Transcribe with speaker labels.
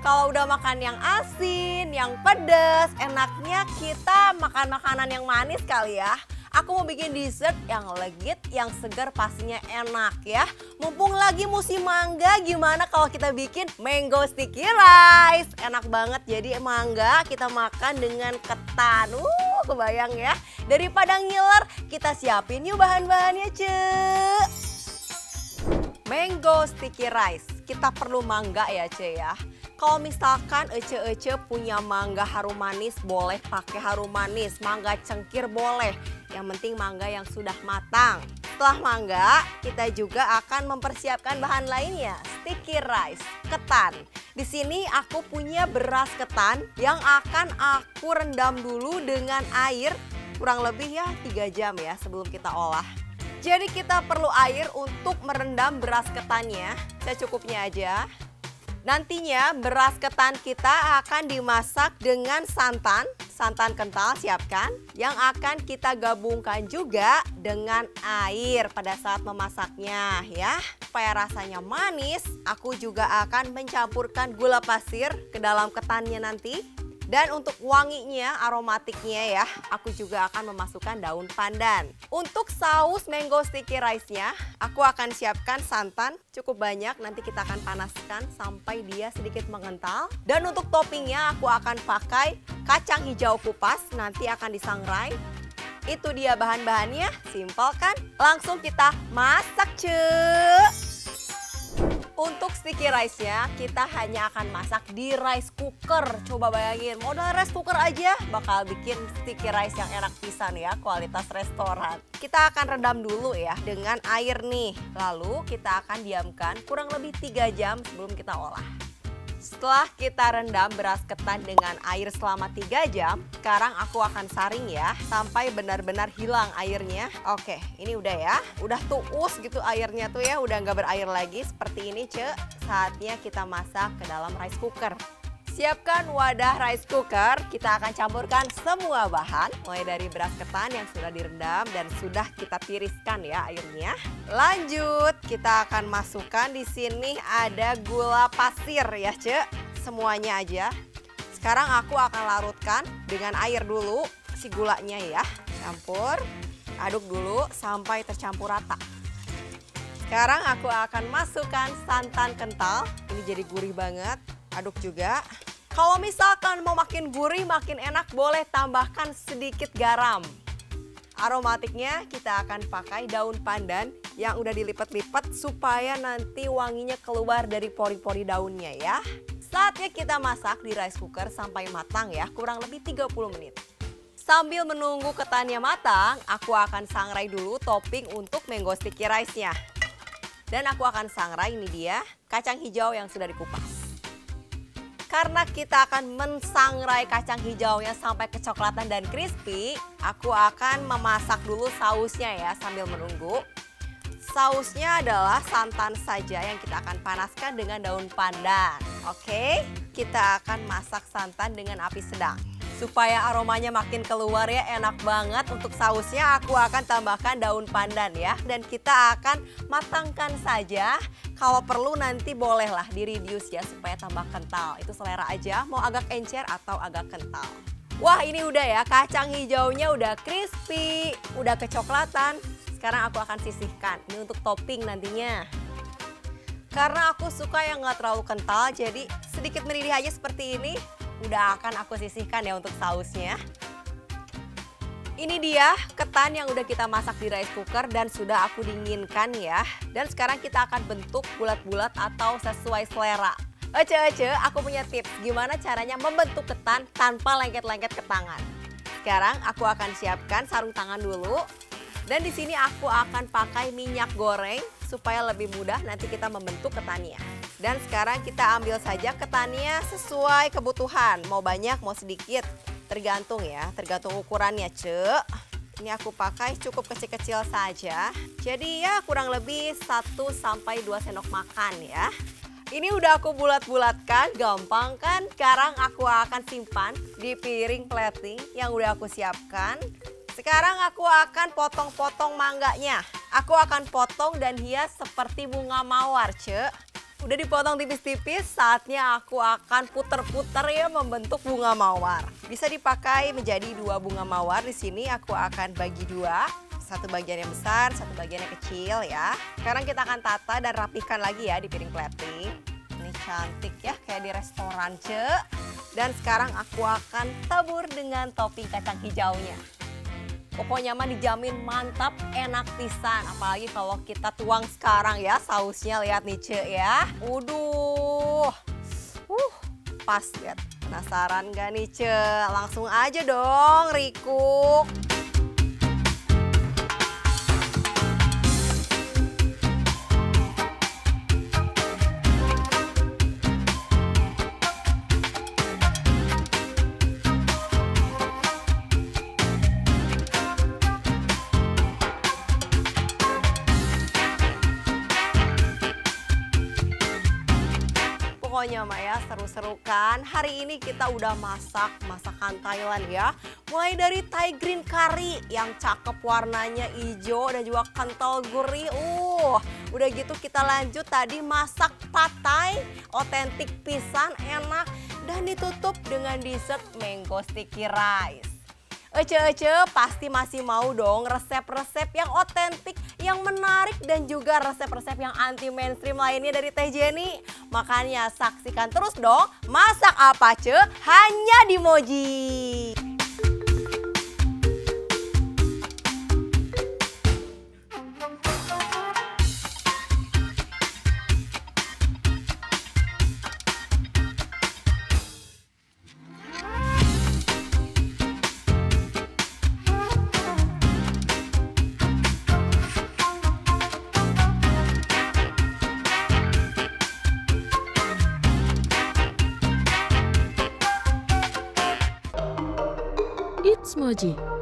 Speaker 1: Kalau udah makan yang asin, yang pedas, enaknya kita makan makanan yang manis kali ya. Aku mau bikin dessert yang legit, yang segar pastinya enak ya. Mumpung lagi musim mangga, gimana kalau kita bikin mango sticky rice? Enak banget, jadi mangga kita makan dengan ketan. Kebayang ya. Daripada ngiler, kita siapin yuk bahan-bahannya, Cek. Mango sticky rice, kita perlu mangga ya, Cek ya. Kalau misalkan Ece punya mangga harum manis, boleh pakai harum manis. Mangga cengkir boleh. Yang penting mangga yang sudah matang. Setelah mangga, kita juga akan mempersiapkan bahan lainnya. Sticky rice, ketan. Di sini aku punya beras ketan yang akan aku rendam dulu dengan air kurang lebih ya 3 jam ya sebelum kita olah. Jadi kita perlu air untuk merendam beras ketannya. Secukupnya aja. Nantinya beras ketan kita akan dimasak dengan santan kental siapkan yang akan kita gabungkan juga dengan air pada saat memasaknya ya. Supaya rasanya manis, aku juga akan mencampurkan gula pasir ke dalam ketannya nanti. Dan untuk wanginya, aromatiknya ya, aku juga akan memasukkan daun pandan. Untuk saus mango sticky rice-nya, aku akan siapkan santan cukup banyak. Nanti kita akan panaskan sampai dia sedikit mengental. Dan untuk toppingnya aku akan pakai kacang hijau kupas, nanti akan disangrai. Itu dia bahan-bahannya, simpel kan? Langsung kita masak, Cek. Untuk sticky rice-nya, kita hanya akan masak di rice cooker. Coba bayangin, modal rice cooker aja bakal bikin sticky rice yang enak pisan ya, kualitas restoran. Kita akan rendam dulu ya dengan air nih. Lalu kita akan diamkan kurang lebih 3 jam sebelum kita olah. Setelah kita rendam beras ketan dengan air selama 3 jam, sekarang aku akan saring ya, sampai benar-benar hilang airnya. Oke, ini udah ya, udah tuus gitu airnya tuh ya, udah nggak berair lagi seperti ini, Cek. Saatnya kita masak ke dalam rice cooker. Siapkan wadah rice cooker, kita akan campurkan semua bahan, mulai dari beras ketan yang sudah direndam dan sudah kita tiriskan ya airnya. Lanjut, kita akan masukkan di sini ada gula pasir ya, Cek. Semuanya aja. Sekarang aku akan larutkan dengan air dulu si gulanya ya. Campur, aduk dulu sampai tercampur rata. Sekarang aku akan masukkan santan kental, ini jadi gurih banget. Aduk juga. Kalau misalkan mau makin gurih, makin enak, boleh tambahkan sedikit garam. Aromatiknya kita akan pakai daun pandan yang udah dilipat-lipat supaya nanti wanginya keluar dari pori-pori daunnya ya. Saatnya kita masak di rice cooker sampai matang ya, kurang lebih 30 menit. Sambil menunggu ketannya matang, aku akan sangrai dulu topping untuk mango sticky rice-nya. Dan aku akan sangrai, ini dia, kacang hijau yang sudah dikupas. Karena kita akan mensangrai kacang hijaunya sampai kecoklatan dan crispy, aku akan memasak dulu sausnya ya sambil menunggu. Sausnya adalah santan saja yang kita akan panaskan dengan daun pandan. Oke, kita akan masak santan dengan api sedang. Supaya aromanya makin keluar ya, enak banget. Untuk sausnya aku akan tambahkan daun pandan ya. Dan kita akan matangkan saja. Kalau perlu nanti bolehlah di-reduce ya supaya tambah kental. Itu selera aja, mau agak encer atau agak kental. Wah, ini udah ya, kacang hijaunya udah crispy, udah kecoklatan. Sekarang aku akan sisihkan. Ini untuk topping nantinya. Karena aku suka yang nggak terlalu kental, jadi sedikit mendidih aja seperti ini. Udah akan aku sisihkan ya untuk sausnya. Ini dia ketan yang udah kita masak di rice cooker dan sudah aku dinginkan ya. Dan sekarang kita akan bentuk bulat-bulat atau sesuai selera. Ece, aku punya tips gimana caranya membentuk ketan tanpa lengket-lengket ke tangan. Sekarang aku akan siapkan sarung tangan dulu. Dan di sini aku akan pakai minyak goreng supaya lebih mudah nanti kita membentuk ketannya. Dan sekarang kita ambil saja ketannya sesuai kebutuhan. Mau banyak, mau sedikit. Tergantung ya, tergantung ukurannya, Cek. Ini aku pakai cukup kecil-kecil saja. Jadi ya kurang lebih 1-2 sendok makan ya. Ini udah aku bulat-bulatkan, gampang kan? Sekarang aku akan simpan di piring plating yang udah aku siapkan. Sekarang aku akan potong-potong mangganya. Aku akan potong dan hias seperti bunga mawar, Cek. Udah dipotong tipis-tipis, saatnya aku akan puter-puter ya membentuk bunga mawar. Bisa dipakai menjadi 2 bunga mawar. Di sini aku akan bagi 2. Satu bagian yang besar, satu bagian yang kecil ya. Sekarang kita akan tata dan rapihkan lagi ya di piring plating. Ini cantik ya, kayak di restoran, Ce. Dan sekarang aku akan tabur dengan topping kacang hijaunya. Pokoknya mah dijamin mantap, enak pisan. Apalagi kalau kita tuang sekarang ya sausnya, lihat nih Ce ya. Waduh, pas lihat. Penasaran gak nih Ce? Langsung aja dong rikuk. Pokoknya mah ya seru-seru kan. Hari ini kita udah masak masakan Thailand ya. Mulai dari Thai green curry yang cakep warnanya hijau dan juga kental gurih. Udah gitu kita lanjut tadi masak pad thai otentik pisan, enak. Dan ditutup dengan dessert mango sticky rice. Ece-ece pasti masih mau dong resep-resep yang otentik, yang menarik dan juga resep-resep yang anti mainstream lainnya dari Teh Jenny. Makanya saksikan terus dong Masak Apa Ce hanya di Moji.
Speaker 2: It's Moji.